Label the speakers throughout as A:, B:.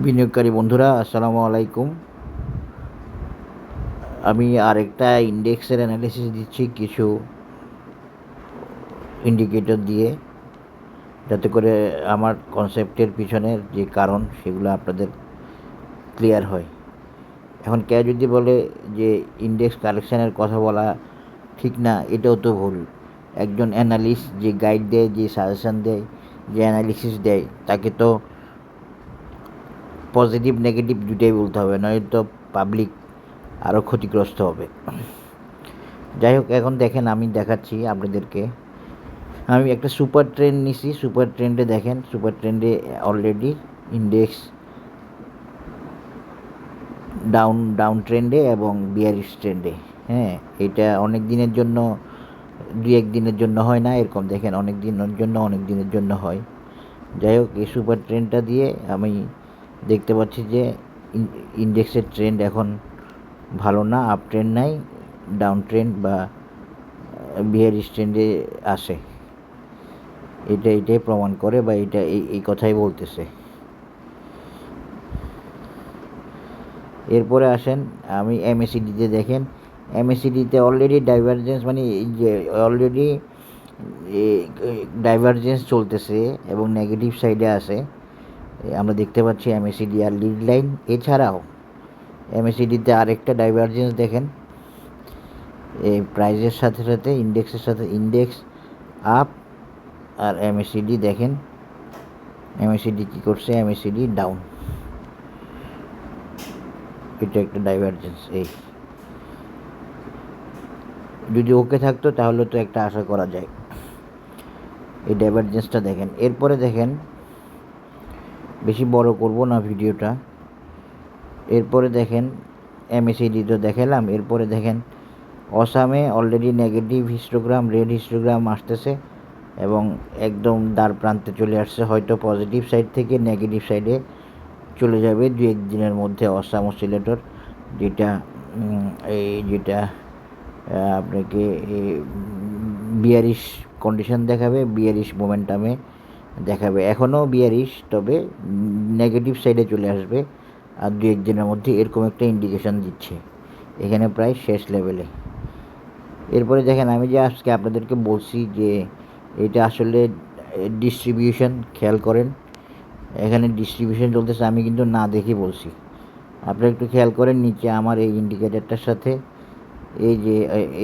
A: বিনিয়োগকারী বন্ধুরা আসসালামু আলাইকুম। আমি আরেকটা ইন্ডেক্সের অ্যানালিসিস দিচ্ছি কিছু ইন্ডিকেটর দিয়ে, যাতে করে আমার কনসেপ্টের পিছনের যে কারণ সেগুলো আপনাদের ক্লিয়ার হয়। এখন কেউ যদি বলে যে ইন্ডেক্স কালেকশানের কথা বলা ঠিক না, এটাও তো ভুল। একজন অ্যানালিস্ট যে গাইড দেয়, যে সাজেশান দেয়, যে অ্যানালিসিস দেয়, তাকে তো পজিটিভ নেগেটিভ দুটাই বলতে হবে, নয়তো পাবলিক আরও ক্ষতিগ্রস্ত হবে। যাই হোক, এখন দেখেন আমি দেখাচ্ছি আপনাদেরকে। আমি একটা সুপার ট্রেন্ড নিছি। সুপার ট্রেন্ডে দেখেন, সুপার ট্রেন্ডে অলরেডি ইন্ডেক্স ডাউন ট্রেন্ডে এবং বিয়ারিশ ট্রেন্ডে। হ্যাঁ, এটা অনেক দিনের জন্য, দুই এক দিনের জন্য হয় না, এরকম দেখেন অনেক দিনের জন্য, অনেক দিনের জন্য হয়। যাই হোক, এই সুপার ট্রেন্ডটা দিয়ে আমি দেখতে পাচ্ছি যে ইন্ডেক্সের ট্রেন্ড এখন ভালো না, আপ ট্রেন্ড নাই, ডাউন ট্রেন্ড বা বিয়ারিশ ট্রেন্ডে আসে। এটাই প্রমাণ করে, বা এই কথাই বলতেছে। এরপরে আসেন, আমি এমএসিডিতে দেখেন, এমএসিডিতে অলরেডি ডাইভারজেন্স, মানে যে অলরেডি ডাইভারজেন্স চলতেছে এবং নেগেটিভ সাইডে আছে। আমরা দেখতে পাচ্ছি এমএসিডি আর লিড লাইন। এছাড়াও এমএসিডিতে আরেকটা ডাইভারজেন্স দেখেন, এই প্রাইজের সাথে সাথে ইন্ডেক্সের সাথে, ইন্ডেক্স আপ আর এমএসিডি দেখেন, এমএসিডি কী করছে, এমএসিডি ডাউন। এটা একটা ডাইভারজেন্স। এই যদি ওকে থাকতো তাহলে তো একটা আশা করা যায়। এই ডাইভারজেন্সটা দেখেন। এরপরে দেখেন, বেশি বড় করব না ভিডিওটা। এরপরে দেখেন এমএসিডি তো দেখালাম। এরপরে দেখেন অসামে already negative histogram, red histogram আসতেছে এবং একদম দ্বার প্রান্তে চলে আসছে। হয়তো পজিটিভ সাইড থেকে নেগেটিভ সাইডে চলে যাবে দু এক দিনের মধ্যে অসাম অসিলেটর, যেটা আপনাকে বিয়ারিশ কন্ডিশন দেখাবে, বিয়ারিশ মোমেন্টামে দেখাবে। এখনও বিয়ারিশ, তবে নেগেটিভ সাইডে চলে আসবে আর দু এক দিনের মধ্যে, এরকম একটা ইন্ডিকেশন দিচ্ছে এখানে প্রায় শেষ লেভেলে। এরপরে দেখেন, আমি যে আজকে আপনাদেরকে বলছি যে এটা আসলে ডিস্ট্রিবিউশন, খেয়াল করেন এখানে ডিস্ট্রিবিউশন চলতেছে, আমি কিন্তু না দেখে বলছি। আপনারা একটু খেয়াল করেন নিচে আমার এই ইন্ডিকেটারটার সাথে,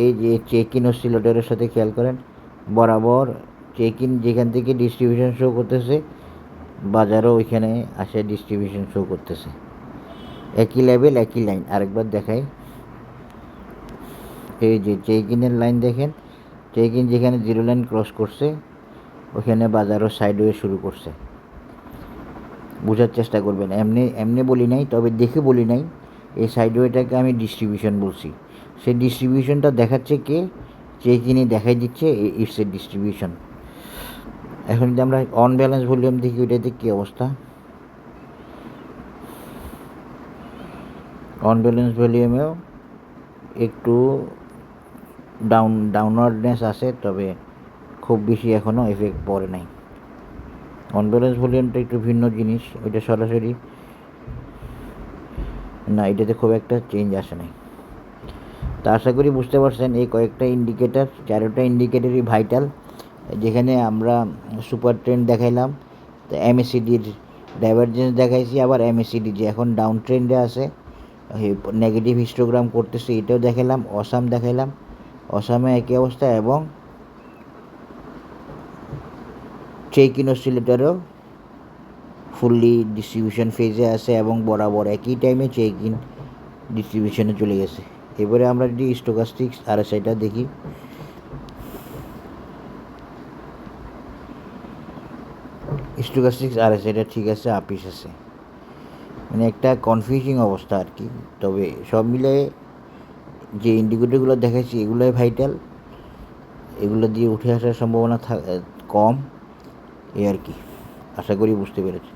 A: এই যে চেক ইন অসিলেটরের সাথে খেয়াল করেন, বরাবর চেক ইন যেখান থেকে ডিস্ট্রিবিউশন শো করতেছে, বাজারও ওইখানে আসে ডিস্ট্রিবিউশন শো করতেছে। একই লেভেল, একই লাইন। আরেকবার দেখাই, এই যে চেক ইনের লাইন দেখেন, চেক ইন যেখানে জিরো লাইন ক্রস করছে ওখানে বাজারও সাইডওয়ে শুরু করছে। বোঝার চেষ্টা করবেন, এমনি বলি নাই, তবে দেখে বলি নাই। এই সাইডওয়েটাকে আমি ডিস্ট্রিবিউশন বলছি। সেই ডিস্ট্রিবিউশনটা দেখাচ্ছে কে, চেক ইনে দেখাই দিচ্ছে ইটস এ ডিস্ট্রিবিউশন। এখন যদি আমরা অন ব্যালেন্স ভলিউম দেখি, ওইটাতে কী অবস্থা, অন ব্যালেন্স ভলিউমেও একটু ডাউনওয়ার্ডনেস আছে, তবে খুব বেশি এখনও এফেক্ট পড়ে নাই। অন ব্যালেন্স ভলিউমটা একটু ভিন্ন জিনিস, ওইটা সরাসরি না, এটাতে খুব একটা চেঞ্জ আসে নাই। তা আশা করি বুঝতে পারছেন, এই কয়েকটা ইন্ডিকেটার, চারোটা ইন্ডিকেটারই ভাইটাল। যেখানে আমরা সুপার ট্রেন্ড দেখাইলাম, তো এমএসিডির ডাইভারজেন্স দেখাইছি, আবার এমএসিডি যে এখন ডাউন ট্রেন্ডে আছে, নেগেটিভ হিস্টোগ্রাম করতেছে, এটাও দেখাইলাম। অসাম দেখাইলাম, অসামে একই অবস্থা, এবং চেক ইন অসিলেটরও ফুললি ডিস্ট্রিবিউশন ফেজে আছে এবং বরাবর একই টাইমে চেক ইন ডিস্ট্রিবিউশনে চলে গেছে। এবারে আমরা যদি স্টোকাস্টিক্স আরএসআইটা দেখি, স্টোকাস্টিক্স আরএসআইটা ঠিক আছে, আপিস আছে, মানে একটা কনফিউজিং অবস্থা আর কি। তবে সব মিলে যে ইন্ডিকেটরগুলো দেখাচ্ছি এগুলোই ভাইটাল, এগুলো দিয়ে উঠে আসার সম্ভাবনা কম, এই আর কি। আশা করি বুঝতে পেরেছি।